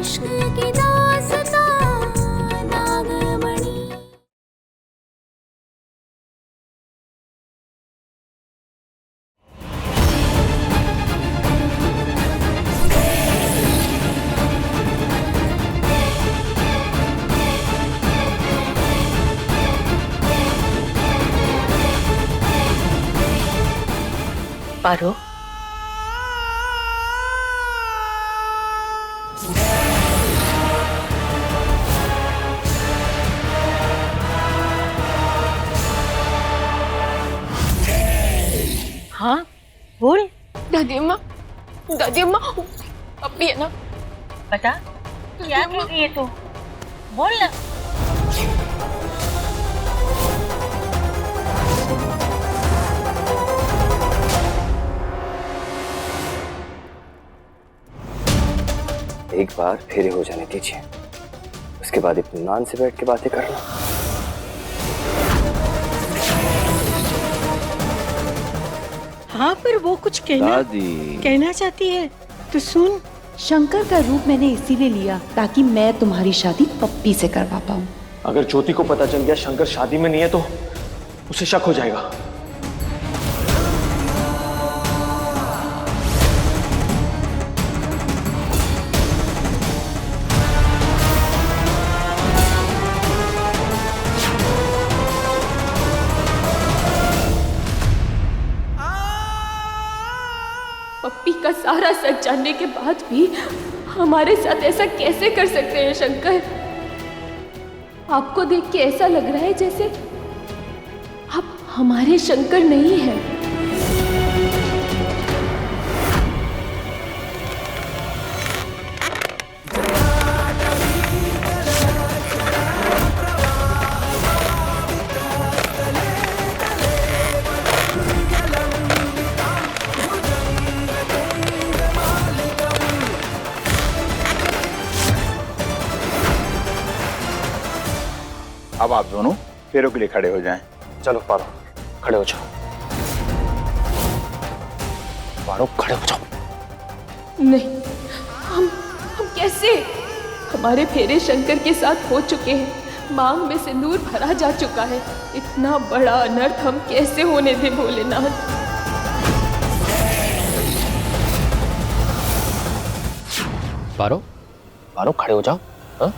इश्क की दास्तां नागमणि। पारो, हाँ बोल। दादी अम्मा अभी है ना। बता क्या कह रही है तू, बोल ना। एक बार फेरे हो जाने दीजिए, उसके बाद इत्मीनान से बैठ के बातें करना। हाँ पर वो कुछ कहना चाहती है तो सुन। शंकर का रूप मैंने इसीलिए लिया ताकि मैं तुम्हारी शादी पप्पी से करवा पाऊं। अगर ज्योति को पता चल गया शंकर शादी में नहीं है तो उसे शक हो जाएगा। पप्पी का सारा सच जानने के बाद भी हमारे साथ ऐसा कैसे कर सकते हैं शंकर? आपको देख के ऐसा लग रहा है जैसे आप हमारे शंकर नहीं हैं। अब आप दोनों फेरों के लिए खड़े हो जाएं। चलो पारो, खड़े हो जाओ। पारो खड़े हो जाओ। नहीं, हम कैसे? हमारे फेरे शंकर के साथ हो चुके हैं, मांग में सिंदूर भरा जा चुका है। इतना बड़ा अनर्थ हम कैसे होने दें भोलेनाथ? पारो खड़े हो जाओ। हाँ?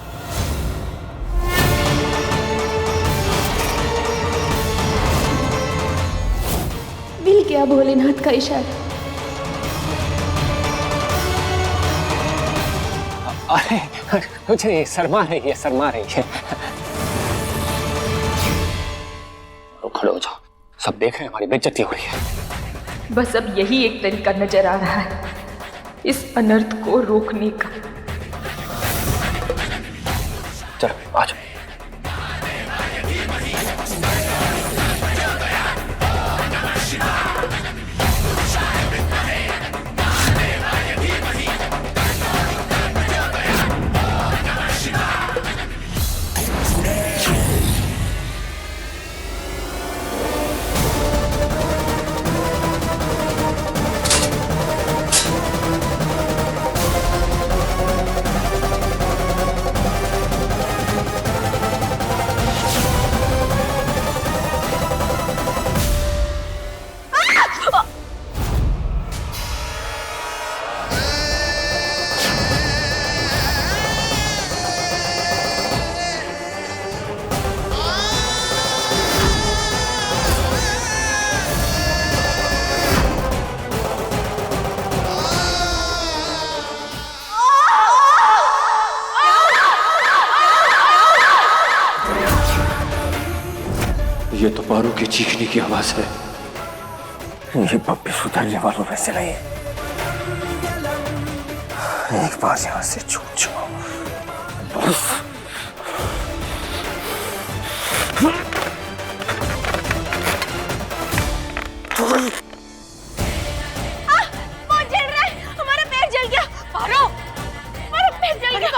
मिल गया भोलेनाथ का इशारा। अरे कुछ नहीं, शर्मा रही है। खड़े हो जाओ, सब देख रहे हैं हमारी बेइज्जती हो रही है। बस अब यही एक तरीका नजर आ रहा है इस अनर्थ को रोकने का। चलो आ जाओ। ये तो पारो की चीखने की आवाज है। ये पप्पी सुधरने वालों में से नहीं है। एक बार यहां से छूट जाओ बस। वो जल रहा है, हमारा पैर जल गया। पारो, हमारा पैर जल गया।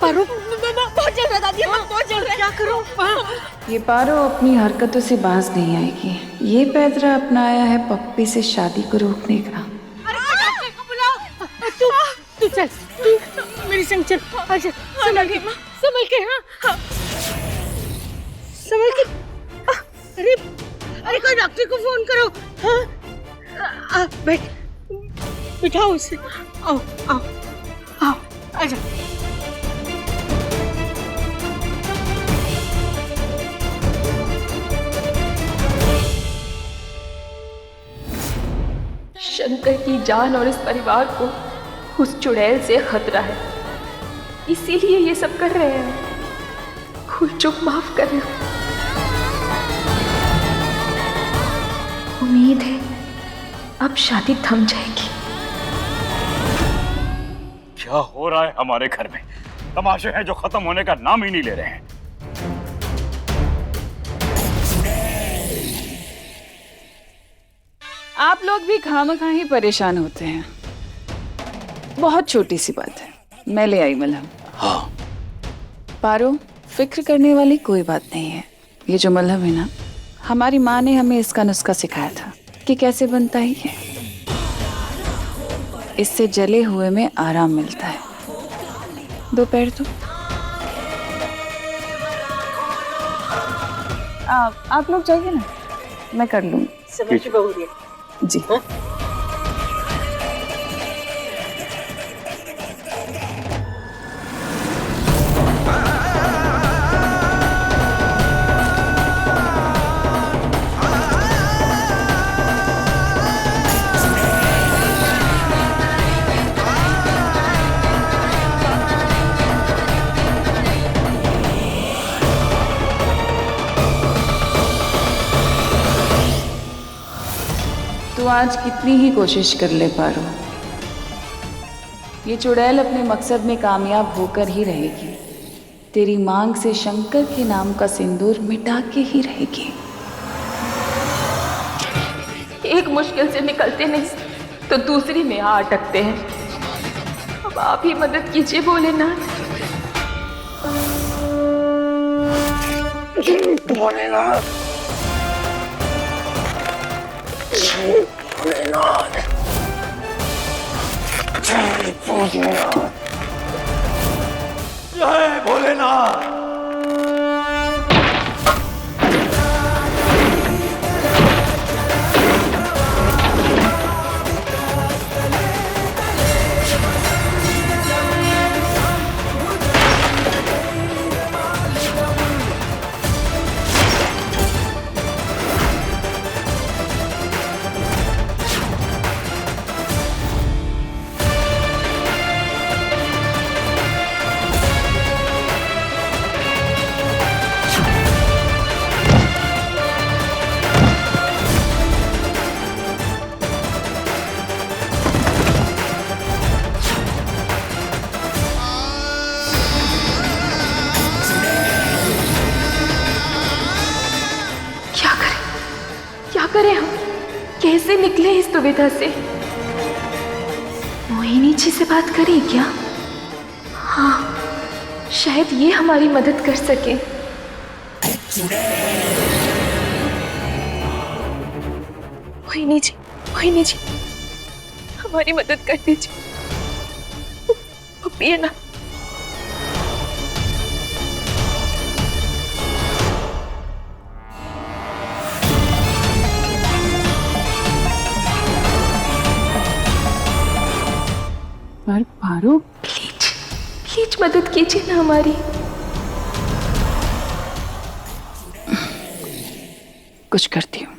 पारो बहुत जल रहा दादी, बहुत जल रहा है। क्या करूं? ये पारो अपनी हरकतों से बाज नहीं आएगी। ये पैदरा अपनाया है पप्पी से शादी को रोकने का। तू चल, तू मेरी संग चल। अच्छा, संभल के हाँ। संभल के। अरे कोई डॉक्टर को फोन करो। हाँ, बिठाओ उसे। आओ, आजा। शंकर की जान और इस परिवार को उस चुड़ैल से खतरा है, इसीलिए ये सब कर रहे हैं। भूल चूक माफ करना। उम्मीद है अब शादी थम जाएगी। क्या हो रहा है हमारे घर में? तमाशे हैं जो खत्म होने का नाम ही नहीं ले रहे हैं। आप लोग भी खामखा ही परेशान होते हैं। बहुत छोटी सी बात है, मैं ले आई मलहम। हाँ। पारो, फिक्र करने वाली कोई बात नहीं है। ये जो मलहम है ना, हमारी माँ ने हमें इसका नुस्खा सिखाया था कि कैसे बनता है ये। इससे जले हुए में आराम मिलता है। दोपहर तो आप लोग जाइए ना, मैं कर लूँगी। समझ की बहू है जी। तू आज कितनी ही कोशिश कर ले पारो, ये चुड़ैल अपने मकसद में कामयाब होकर ही रहेगी। तेरी मांग से शंकर के नाम का सिंदूर मिटा के ही रहेगी। एक मुश्किल से निकलते नहीं तो दूसरी में आ अटकते हैं। अब आप ही मदद कीजिए भोलेनाथ। भोलेनाथ, भोलेनाथ, जय भोलेनाथ, जय भोलेनाथ। क्या करें हम? कैसे निकले इस दुविधा से? मोहिनी जी से बात करें क्या? हाँ, शायद ये हमारी मदद कर सके। मोहिनी जी, हमारी मदद कर दीजिए। पिए ना। पर पारो, प्लीज मदद कीजिए ना हमारी। कुछ करती हूँ।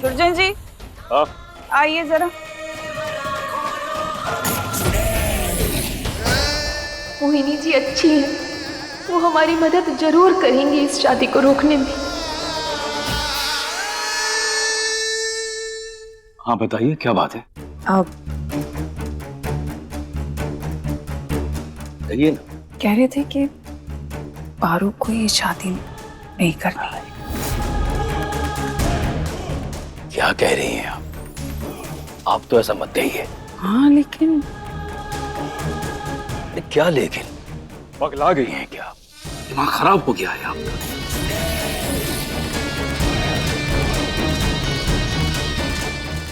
दुर्जन जी, आइए जरा। मोहिनी जी अच्छी है, वो हमारी मदद जरूर करेंगी इस शादी को रोकने में। हाँ बताइए, क्या बात है? आप कहिए ना। कह रहे थे कि पारो को ये शादी नहीं करनी है। क्या कह रही हैं आप तो ऐसा मत कहिए। हाँ, लेकिन क्या लेकिन? पगला गई हैं क्या? दिमाग खराब हो गया है आपका?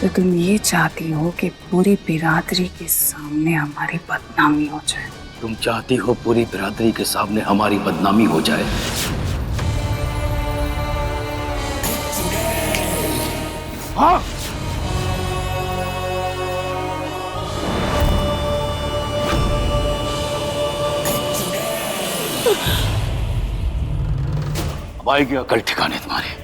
तो तुम ये चाहती हो कि पूरी बिरादरी के सामने हमारी बदनामी हो जाए? तुम चाहती हो पूरी बिरादरी के सामने हमारी बदनामी हो जाए? हाँ। अब आएगी अकल ठिकाने तुम्हारे।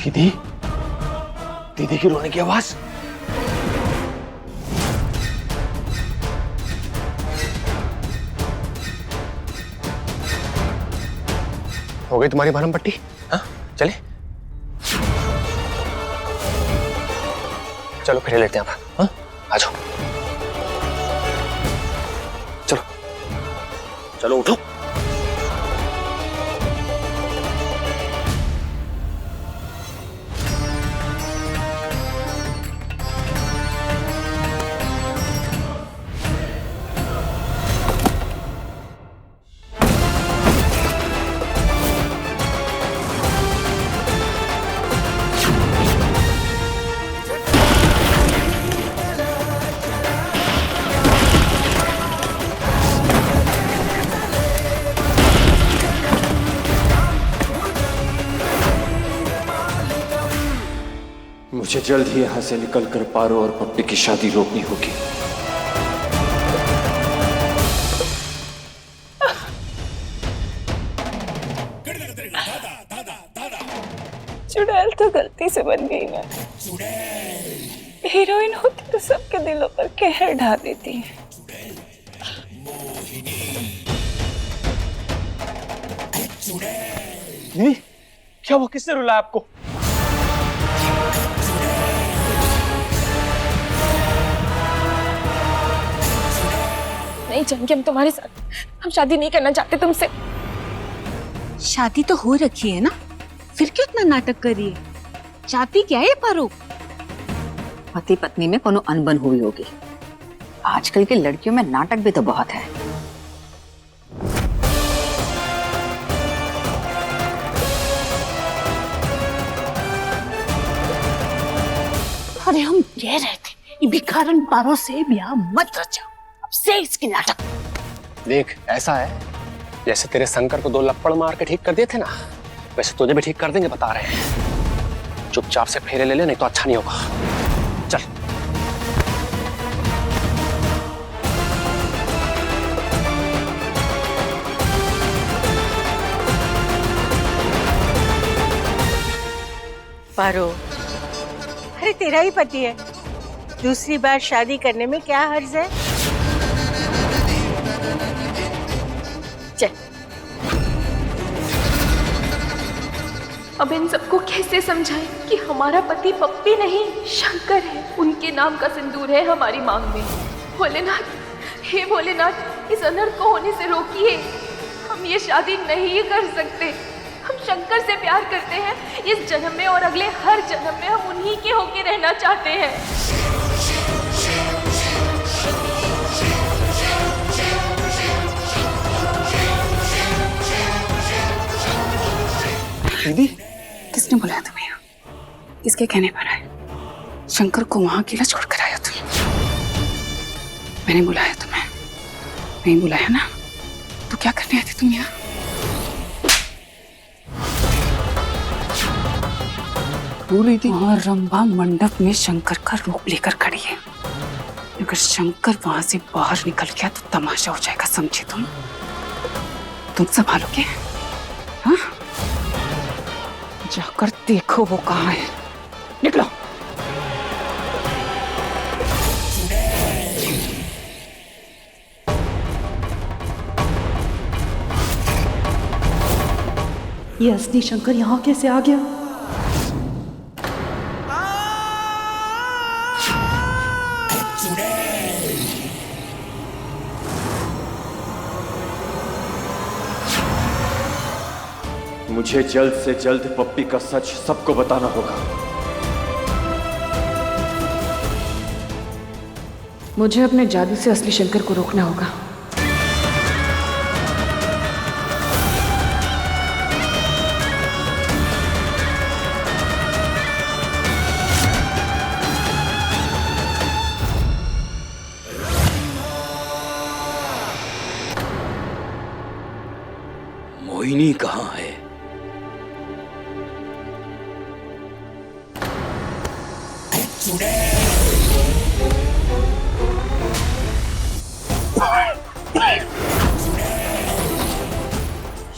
दीदी, दीदी की रोने की आवाज। हो गई तुम्हारी भरम पट्टी? हाँ, चले चलो फिर लेते हैं आप। हाँ, आ जाओ। चलो चलो उठो। मुझे जल्द ही यहां से निकलकर पारो और पप्पी की शादी रोकनी होगी। चुड़ैल तो गलती से बन गई ना। हीरोइन होती तो सबके दिलों पर कहर ढा देती है। दीदी, क्या वो किसने रुलाया आपको? नहीं जानकी, हम तुम्हारे साथ, हम शादी नहीं करना चाहते तुमसे। शादी तो हो रखी है ना, फिर क्यों इतना नाटक कर रही है? चाहती क्या है पारो? पति पत्नी में कोनो अनबन हुई होगी। आजकल की लड़कियों में नाटक भी तो बहुत है। अरे हम कह रहे थे ये भिखारन पारो से ब्याह मत रचा, अब से इसकी नाटक। देख, ऐसा है जैसे तेरे शंकर को 2 लप्पड़ मार के ठीक कर दिए थे ना, वैसे तुझे भी ठीक कर देंगे, बता रहे हैं। चुपचाप से फेरे ले ले, नहीं तो अच्छा नहीं होगा। चल। पारो, अरे तेरा ही पति है, दूसरी बार शादी करने में क्या हर्ज है? चल। अब इन सबको कैसे समझाएं कि हमारा पति पप्पी नहीं शंकर है, उनके नाम का सिंदूर है हमारी मांग में। भोलेनाथ, हे भोलेनाथ, इस अनर्थ को होने से रोकिए। हम ये शादी नहीं कर सकते। हम शंकर से प्यार करते हैं, इस जन्म में और अगले हर जन्म में हम उन्हीं के होके रहना चाहते हैं। दीदी, किसने बुलाया तुम्हें यहाँ? किसके कहने पर आए? शंकर को वहां अकेला छोड़कर आया तुम? मैंने बुलाया तुम्हें? नहीं बुलाया ना, तो क्या करने आए थे तुम यहाँ? और रंभा मंडप में शंकर का रूप लेकर खड़ी है। अगर शंकर वहां से बाहर निकल गया तो तमाशा हो जाएगा, समझे तुम संभालोगे? हाँ, जाकर देखो वो कहाँ है। निकलो। ये असली शंकर यहाँ कैसे आ गया? मुझे जल्द से जल्द पप्पी का सच सबको बताना होगा। मुझे अपने जादू से असली शंकर को रोकना होगा। मोहिनी कहाँ है?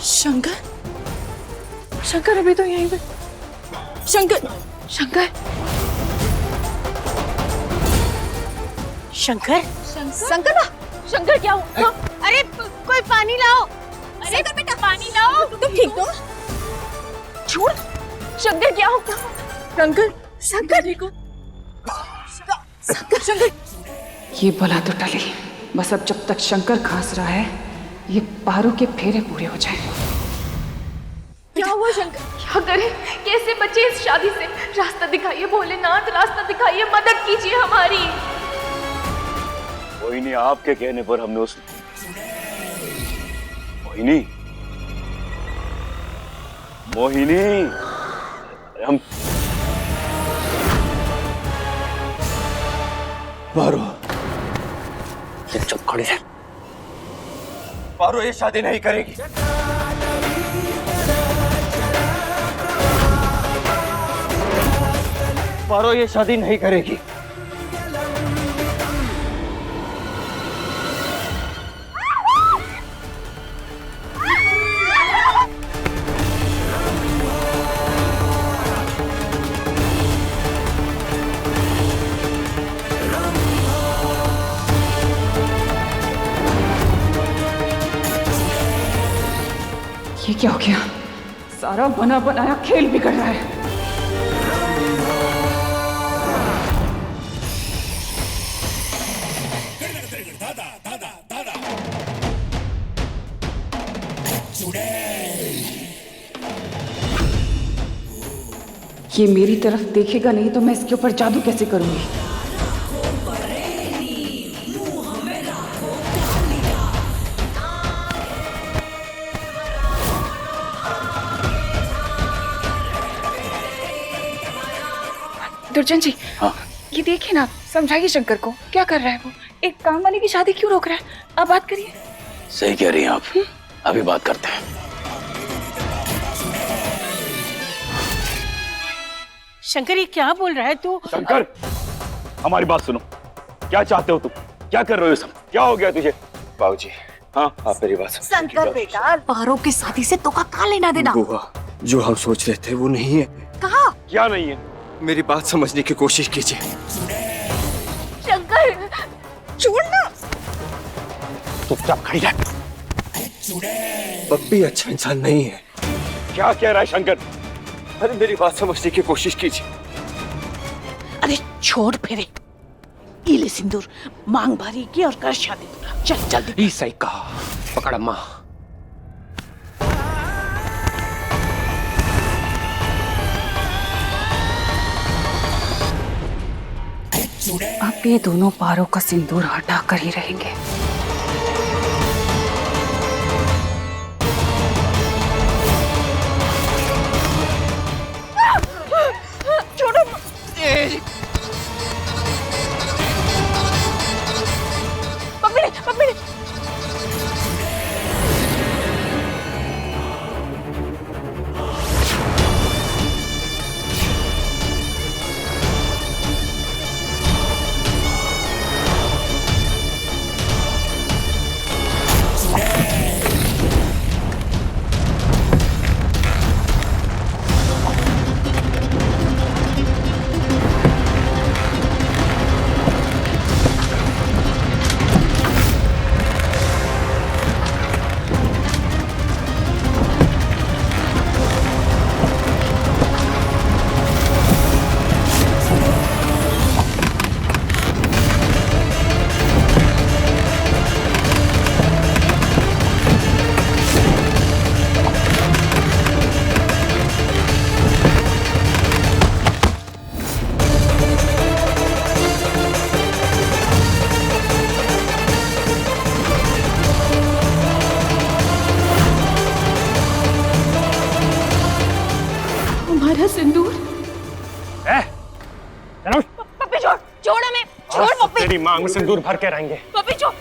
शंकर, शंकर अभी तो यहीं पे। शंकर, शंकर, शंकर, शंकर ना, शंकर क्या हुआ? अरे कोई पानी लाओ। अरे बेटा पानी लाओ। तुम ठीक हो? छोड़। शंकर क्या होगा? शंकर, शंकर देखो। शंकर, शंकर। ये भला तो टली। बस अब जब तक शंकर खांस रहा है, ये पारू के फेरे पूरे हो जाएं। क्या हुआ शंकर? क्या करें? कैसे बचे इस शादी से? रास्ता दिखाइए भोलेनाथ, रास्ता दिखाइए, मदद कीजिए हमारी। मोहिनी, आपके कहने पर हमने उस मोहिनी, मोहिनी, हम पारो, चुप खड़ी रह। पारो ये शादी नहीं करेगी। पारो ये शादी नहीं करेगी। ये क्या हो गया? सारा बना बनाया खेल बिगड़ रहा है। ये मेरी तरफ देखेगा नहीं तो मैं इसके ऊपर जादू कैसे करूंगी? दुर्जन जी, हाँ? ये देखिए ना, समझाइए शंकर को, क्या कर रहा है वो? एक काम वाली की शादी क्यों रोक रहा है? अब बात करिए। सही कह रही हैं आप। अभी बात करते हैं। शंकर ये क्या बोल रहा है तू? शंकर, हमारी बात सुनो। क्या चाहते हो तुम? क्या कर रहे हो सब? क्या हो गया तुझे? बाबूजी, हाँ, आप मेरी बात सुनो। शंकर बेटा, पारो की शादी से तो का लेना देना? बुआ, जो हम सोच रहे थे वो नहीं है। कहा? क्या नहीं है? मेरी बात समझने की कोशिश कीजिए। शंकर, छोड़ना। चुपचाप खड़ी रह। पप्पी अच्छा इंसान नहीं है। क्या कह रहा है शंकर? अरे मेरी बात समझने की कोशिश कीजिए। अरे छोड़ फेरे, ये ले सिंदूर, मांग भरी की और कर शादी पूरा। चल जल्दी। सही कहा। पकड़ अम्मा। अब ये दोनों पारों का सिंदूर हटा कर ही रहेंगे। छोड़ो। पकड़े, पकड़े। तेरी मांग में सिंदूर भर के रहेंगे। पप्पी छोड़,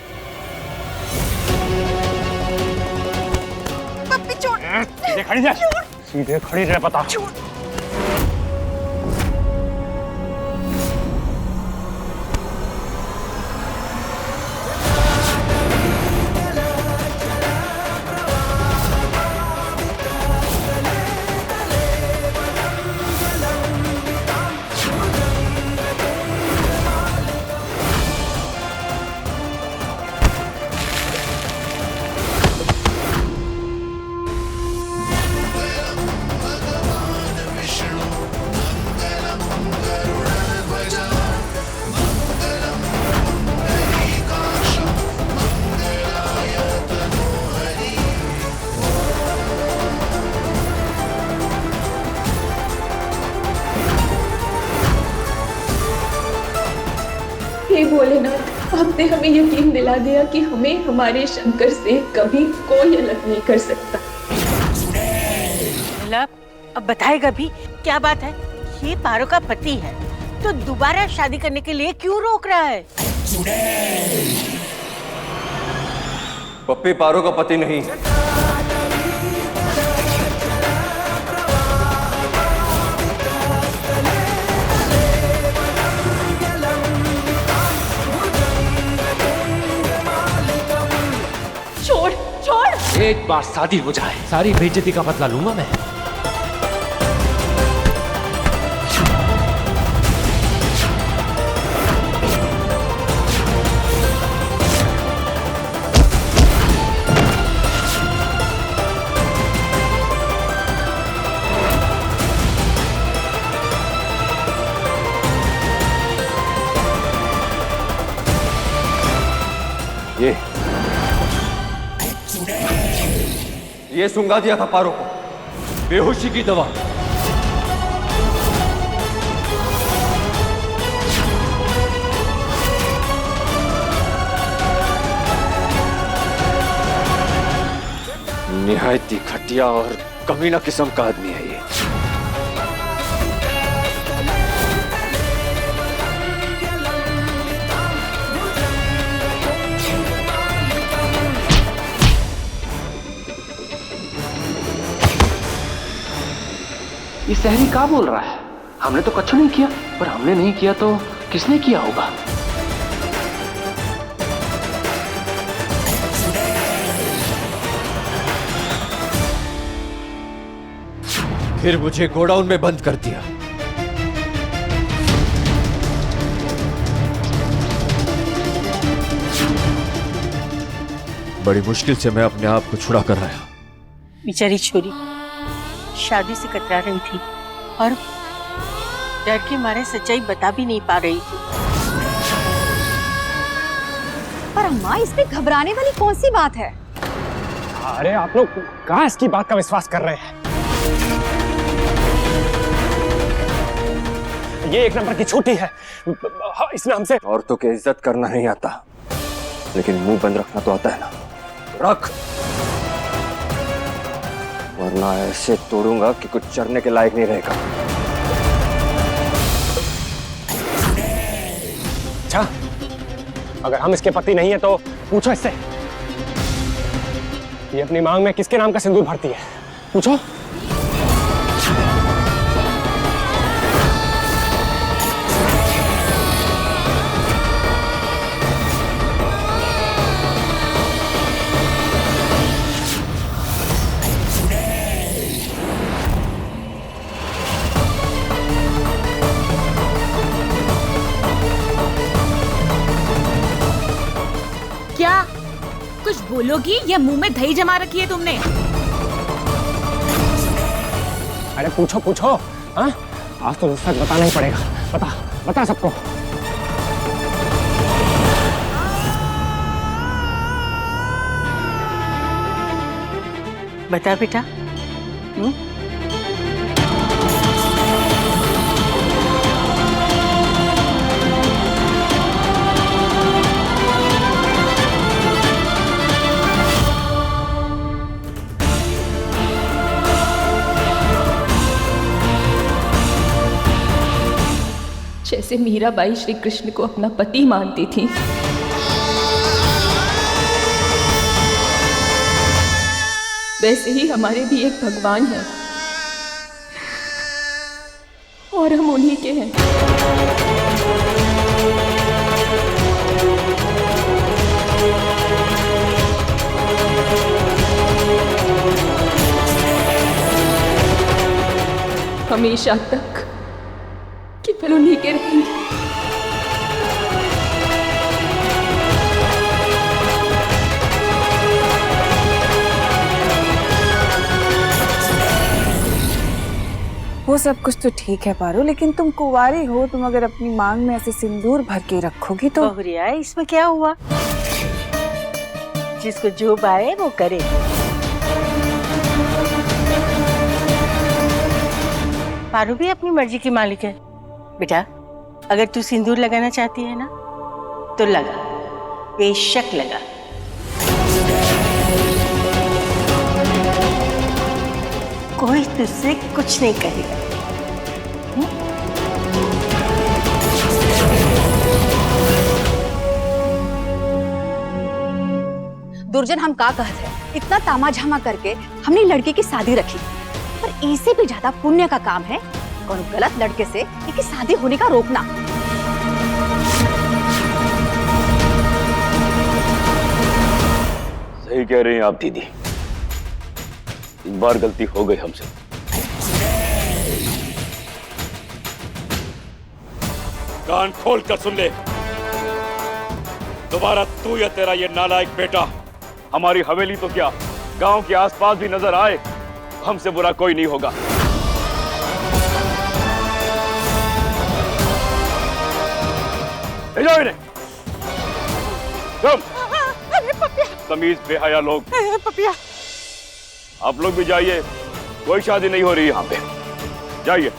पप्पी छोड़। सीधे खड़ी रह, सीधे खड़ी रह, बता। हे भोलेनाथ, आपने हमें यकीन दिला दिया कि हमें हमारे शंकर से कभी कोई अलग नहीं कर सकता। अब बताएगा भी क्या बात है? ये पारो का पति है तो दोबारा शादी करने के लिए क्यों रोक रहा है? पप्पी पारो का पति नहीं। छोड़ छोड़। एक बार शादी हो जाए, सारी बेइज्जती का बदला लूंगा मैं। ये सुंगा दिया था पारो को, बेहोशी की दवा। निहायत ही घटिया और कमीना किस्म का आदमी है ये। ये सहरी क्या बोल रहा है? हमने तो कछु नहीं किया, पर हमने नहीं किया तो किसने किया होगा? फिर मुझे गोडाउन में बंद कर दिया। बड़ी मुश्किल से मैं अपने आप को छुड़ा कर आया। बेचारी छोरी शादी से कतरा रही थी और डर के मारे सच्चाई बता भी नहीं पा रही थी। पर अम्मा, इसमें घबराने वाली कौन सी बात है? अरे आप लोग कहाँ इसकी बात का विश्वास कर रहे हैं? ये एक नंबर की छोटी है, इसने हमसे। औरतों की इज्जत करना नहीं आता, लेकिन मुंह बंद रखना तो आता है ना। रख, वरना ऐसे तोड़ूंगा कि कुछ चरने के लायक नहीं रहेगा। अच्छा, अगर हम इसके पति नहीं है तो पूछो इससे, ये अपनी मांग में किसके नाम का सिंदूर भरती है? पूछो। क्या कुछ बोलोगी या मुंह में दही जमा रखी है तुमने? अरे पूछो पूछो। हाँ, आज तो सच बताना ही पड़ेगा। बता बता सबको। बता बेटा। जैसे मीराबाई श्री कृष्ण को अपना पति मानती थी, वैसे ही हमारे भी एक भगवान है और हम उन्हीं के हैं। हमेशा तक केवल उन्हीं के रहेंगे। वो सब कुछ तो ठीक है पारो, लेकिन तुम कुंवारी हो, तुम अगर अपनी मांग में ऐसे सिंदूर भर के रखोगी तो। बहुरिया, इसमें क्या हुआ? जिसको जो पाए वो करे। पारू भी अपनी मर्जी की मालिक है। बेटा, अगर तू सिंदूर लगाना चाहती है ना तो लगा, बेशक लगा। कोई तुझसे कुछ नहीं कहेगा। दुर्जन, हम का कहते हैं, इतना तामाझामा करके हमने लड़के की शादी रखी, पर इससे भी ज्यादा पुण्य का काम है कौन गलत लड़के से इसकी शादी होने का रोकना। सही कह रही हैं आप दीदी, एक बार गलती हो गई हमसे। कान खोल कर सुन ले, दोबारा तू या तेरा ये नालायक बेटा हमारी हवेली तो क्या गांव के आसपास भी नजर आए, हमसे बुरा कोई नहीं होगा। ले जाओ इन्हें। तुम तमीज बेहया लोग, पपिया, आप लोग भी जाइए, कोई शादी नहीं हो रही यहाँ पे, जाइए।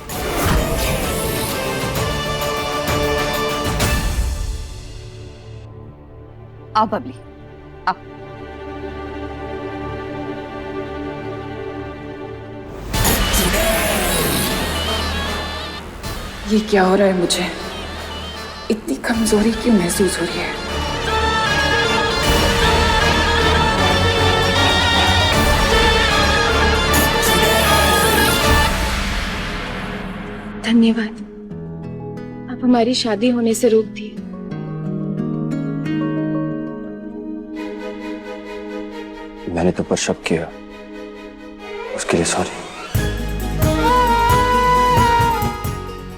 आओ बबली, आओ। ये क्या हो रहा है? मुझे इतनी कमजोरी क्यों महसूस हो रही है? धन्यवाद, आप हमारी शादी होने से रोक दिए। मैंने तो पर शक किया, उसके लिए सॉरी।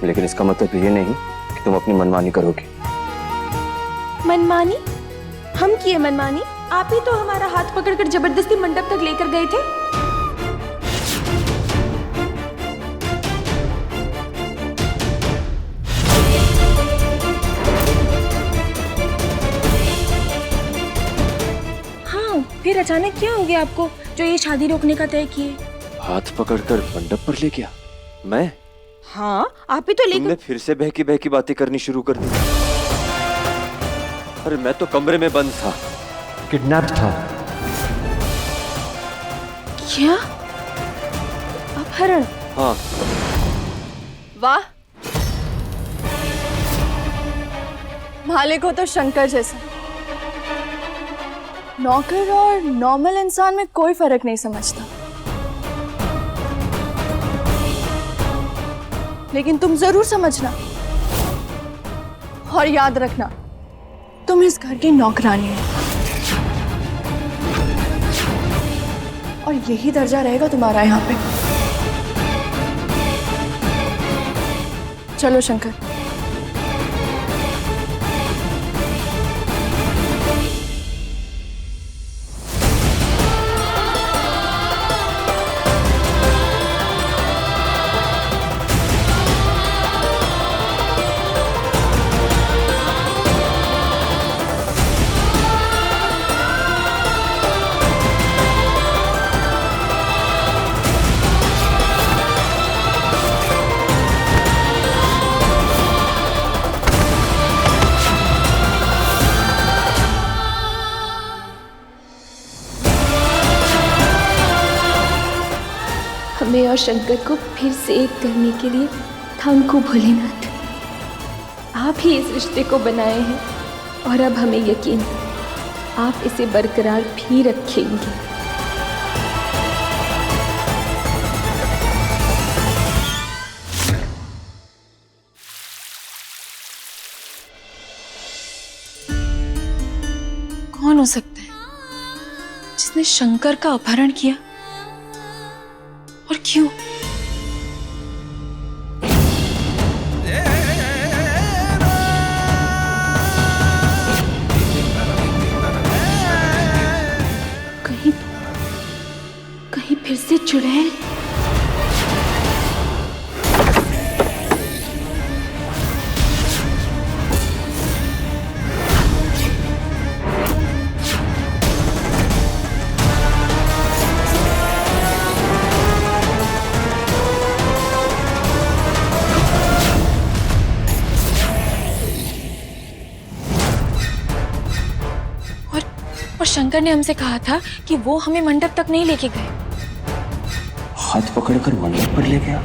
लेकिन इसका मतलब ये नहीं कि तुम अपनी मनमानी करोगी। मनमानी? हम किए मनमानी? आप ही तो हमारा हाथ पकड़कर जबरदस्ती मंडप तक लेकर गए थे। हाँ, फिर अचानक क्या हो गया आपको जो ये शादी रोकने का तय किए? हाथ पकड़कर मंडप पर ले गया? मैं? हाँ, आप ही तो लेकर। तुमने फिर से बहकी बहकी बातें करनी शुरू कर दी। अरे मैं तो कमरे में बंद था, किडनैप था। क्या? अपहरण? हाँ। वाह, मालिक हो तो शंकर जैसा। नौकर और नॉर्मल इंसान में कोई फर्क नहीं समझता, लेकिन तुम जरूर समझना और याद रखना, तुम इस घर की नौकरानी हो और यही दर्जा रहेगा तुम्हारा यहाँ पे। चलो शंकर। हमें और शंकर को फिर से एक करने के लिए थैंक यू भोलेनाथ। आप ही इस रिश्ते को बनाए हैं और अब हमें यकीन है आप इसे बरकरार भी रखेंगे। कौन हो सकता है जिसने शंकर का अपहरण किया और क्यों? कहीं फिर से चुड़ैल। और शंकर ने हमसे कहा था कि वो हमें मंडप तक नहीं लेके गए। हाथ पकड़कर मंडप पर ले गया?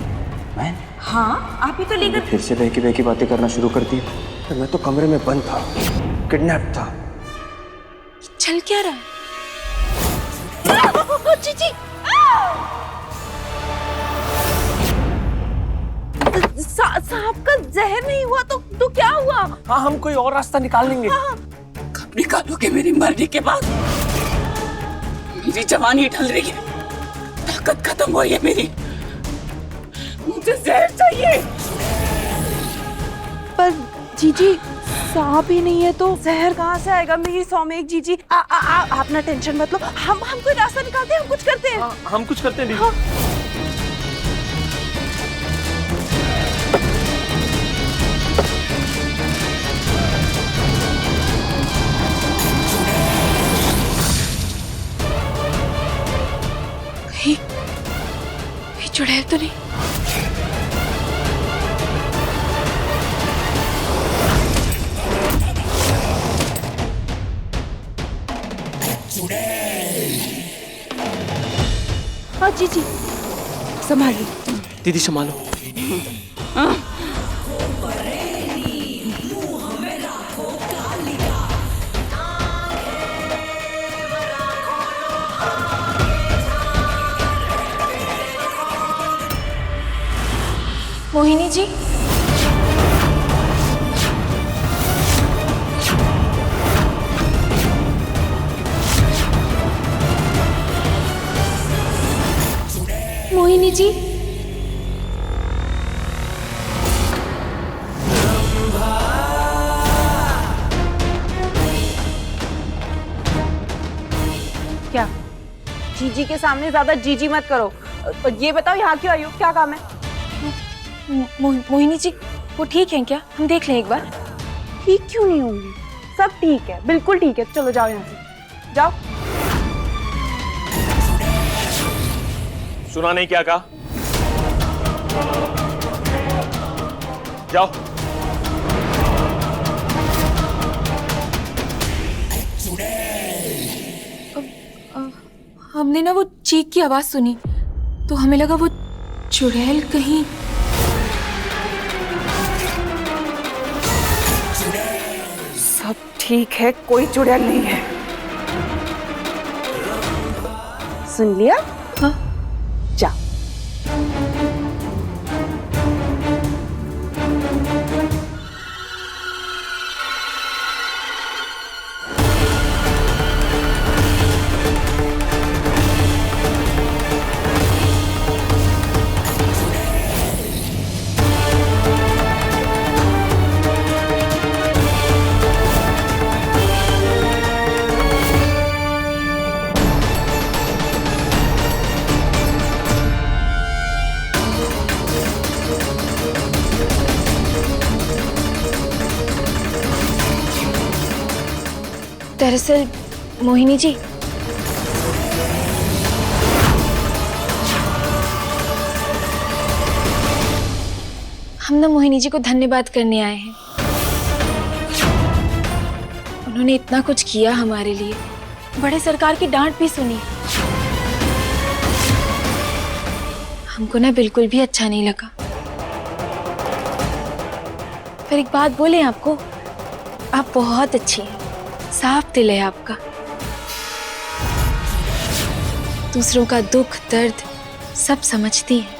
मैं? हाँ, आप ही तो ले गए। फिर से बहकी बहकी बातें करना शुरू कर दी। मैं तो कमरे में बंद था, किडनैप था। चल क्या रहा है? जीजी! सांप का जहर नहीं हुआ तो क्या हुआ? हाँ, हम कोई और रास्ता निकाल लेंगे। कब निकालोगे मेरी मरने के बाद? मेरी जवानी ढल रही है, ताकत खत्म हुई है मेरी, मुझे जहर चाहिए। पर जीजी सांप ही नहीं है तो जहर कहाँ से आएगा? मेरी सौमेक जीजी आप ना टेंशन मत लो, हम कोई रास्ता निकालते हैं, हम कुछ करते हैं। हम कुछ करते हैं। हाँ। चुड़ैल तो नहीं? हाँ जीजी संभालिए। दीदी संभालो। मोहिनी जी, मोहिनी जी, क्या? जीजी के सामने ज्यादा जीजी मत करो। ये बताओ यहाँ क्यों आई हो, क्या काम है? मोहिनी जी वो ठीक है क्या? हम देख लें एक बार। ठीक क्यों नहीं होंगी? सब ठीक है, बिल्कुल ठीक है। चलो जाओ यहाँ से, जाओ। सुना नहीं क्या कहा? जाओ। हमने ना वो चीख की आवाज सुनी तो हमें लगा वो चुड़ैल कहीं। सब ठीक है, कोई चुड़ैल नहीं है। सुन लिया? हाँ। जा। दरअसल मोहिनी जी, हम ना मोहिनी जी को धन्यवाद करने आए हैं। उन्होंने इतना कुछ किया हमारे लिए, बड़े सरकार की डांट भी सुनी। हमको ना बिल्कुल भी अच्छा नहीं लगा। पर एक बात बोले आपको, आप बहुत अच्छी हैं, साफ दिल है आपका। दूसरों का दुख दर्द सब समझती हैं।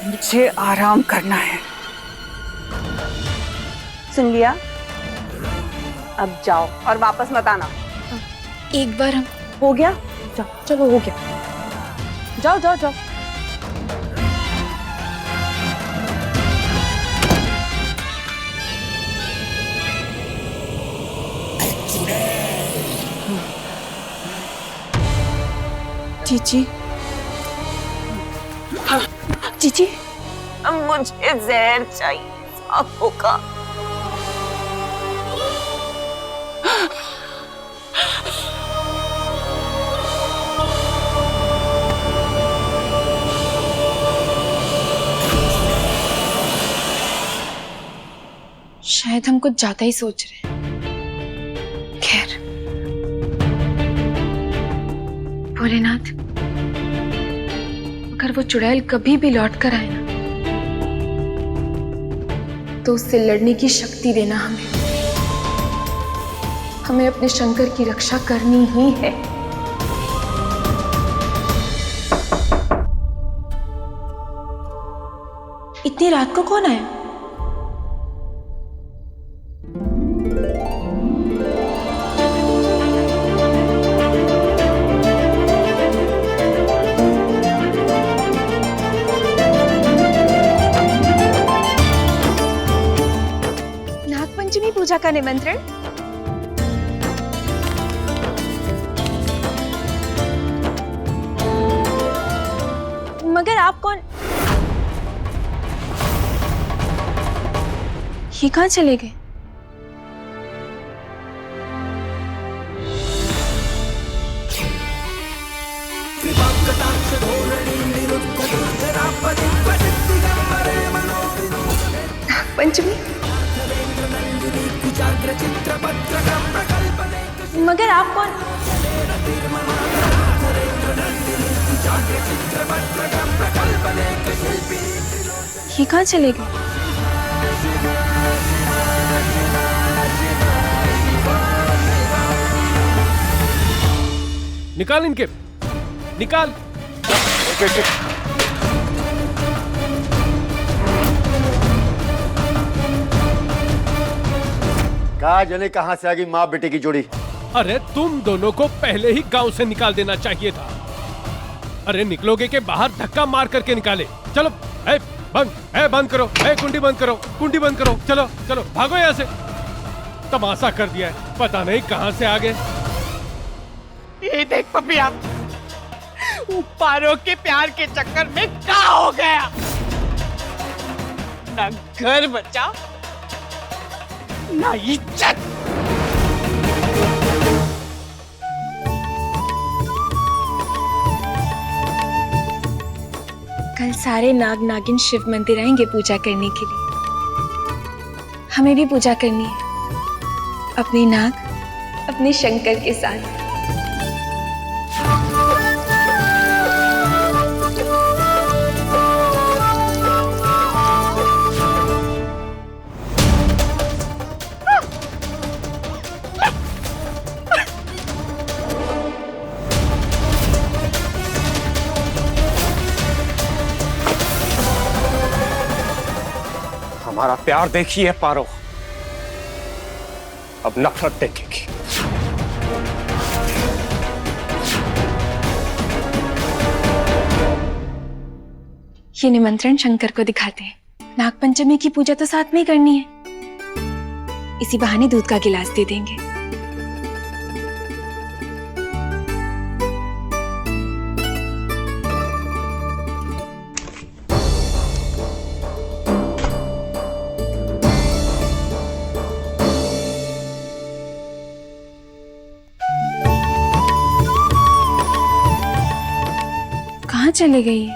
मुझे आराम करना है। सुन लिया? अब जाओ और वापस मत आना। एक बार हम हो गया? जाओ, चलो हो गया। जाओ जाओ जाओ। जीजी, जीजी, मुझे जहर चाहिए सांपों का। शायद हम कुछ ज्यादा ही सोच रहे हैं। खैर, भोलेनाथ, अगर वो चुड़ैल कभी भी लौट कर आए ना, तो उससे लड़ने की शक्ति देना हमें। हमें अपने शंकर की रक्षा करनी ही है। इतनी रात को कौन आया? नागपंचमी पूजा का निमंत्रण। मगर आप कौन? ये कहाँ चले गए? पंचमी, मगर आप कौन? ये कहाँ चले गए? निकाल इनके, निकाल। कहा जाने कहां से आ गई माँ बेटे की जोड़ी। अरे तुम दोनों को पहले ही गांव से निकाल देना चाहिए था। अरे निकलोगे के बाहर धक्का मार करके निकाले। चलो, बंद करो, कुंडी बंद करो, कुंडी बंद करो। चलो चलो, भागो यहाँ से। तमाशा कर दिया है, पता नहीं कहां से आ गए। ये देख पपिया, पारो के प्यार के चक्कर में क्या हो गया? ना घर बचा, ना इज्जत। कल सारे नाग नागिन शिव मंदिर आएंगे पूजा करने के लिए। हमें भी पूजा करनी है, अपने नाग, अपने शंकर के साथ। हमारा प्यार देखिए पारो, अब नफरत देखेगी। ये निमंत्रण शंकर को दिखाते हैं। नागपंचमी की पूजा तो साथ में ही करनी है, इसी बहाने दूध का गिलास दे देंगे। कहाँ चले गई?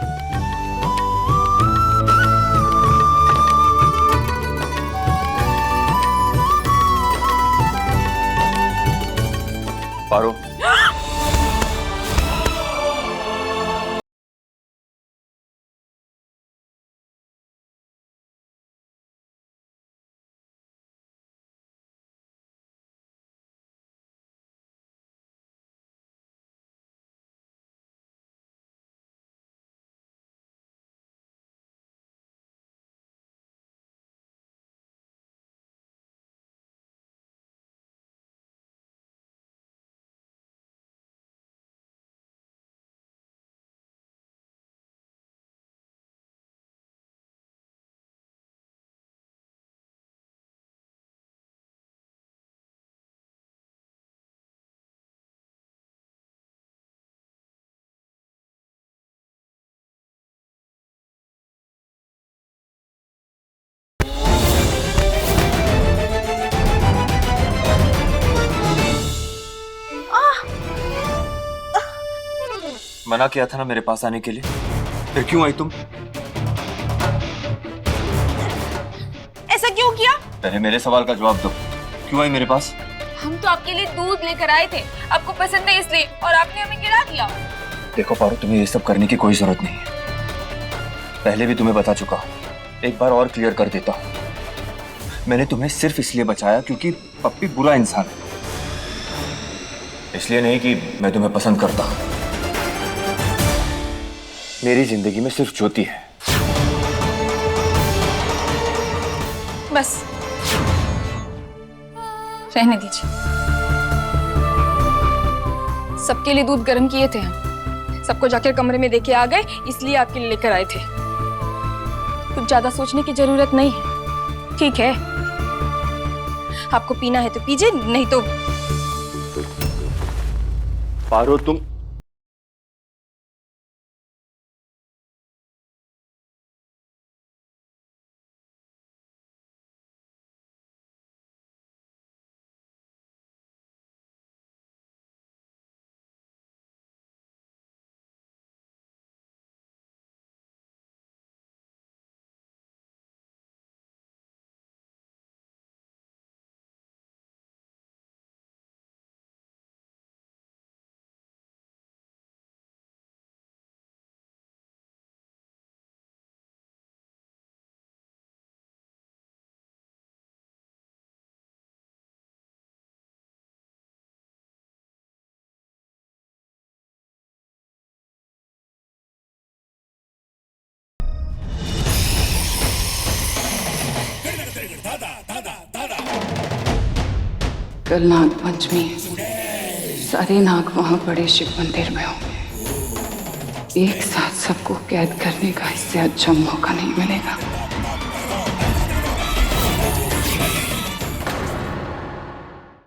पारो, मना किया था ना मेरे पास आने के लिए, फिर क्यों आई तुम? ऐसा क्यों किया? पहले मेरे सवाल का जवाब दो, क्यों आई मेरे पास? हम तो आपके लिए दूध लेकर आए थे, आपको पसंद है इसलिए, और आपने हमें गिरा दिया। देखो पारो, तुम्हें ये सब करने की कोई जरूरत नहीं है। पहले भी तुम्हें बता चुका हूं, एक बार और क्लियर कर देता हूं। मैंने तुम्हें सिर्फ इसलिए बचाया क्योंकि पप्पी बुरा इंसान है, इसलिए नहीं कि मैं तुम्हें पसंद करता। मेरी जिंदगी में सिर्फ ज्योति है। बस रहने दीजिए। सबके लिए दूध गर्म किए थे हम, सबको जाकर कमरे में देके आ गए, इसलिए आपके लिए लेकर आए थे। कुछ ज्यादा सोचने की जरूरत नहीं है, ठीक है? आपको पीना है तो पीजिए, नहीं तो। पारो तुम कल नाग पंचमी है, सारे नाग वहां बड़े शिव मंदिर में होंगे। एक साथ सबको कैद करने का इससे अच्छा मौका नहीं मिलेगा।